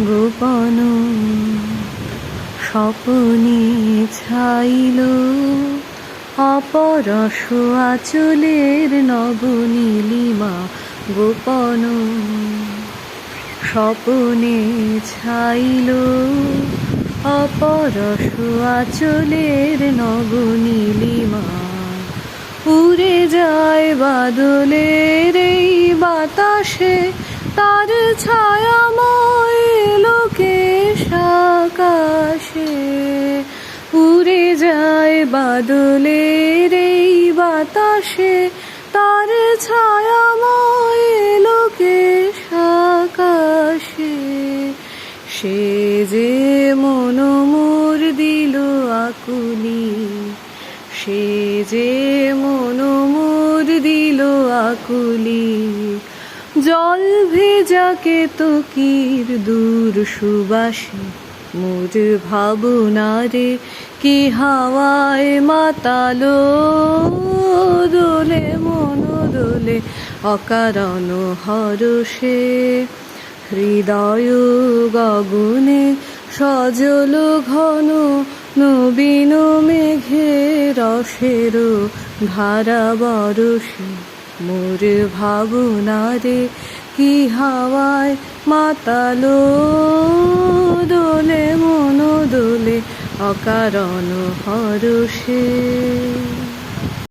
গোপন স্বপনে ছাইল অপরশ আঁচলের নবনীলিমা। গোপন স্বপনে ছাইল অপরশ আঁচলের নবনীলিমা। উড়ে যায় বাদলের এই বাতাসে, তার ছায়াময় লোকেশ আকাশে। উড়ে যায় বাদলের এই বাতাসে, তার ছায়াময় লোকেশ আকাশে। সে যে মন মোর দিল আকুলি, সে যে মন মোর দিল আকুলি। জল ভেজা কেতকীর দূর সুবাসে, মোর ভাবনারে কি হাওয়ায় মাতালো। দোলে মন দোলে অকারণ হরষে, হৃদয় গগনে সজল ঘন নবীন মেঘের রসের ধারা বরষে। মোর ভাবনারে কি হাওয়ায় মাতালো। দোলে মন দোলে অকারণ হরষে।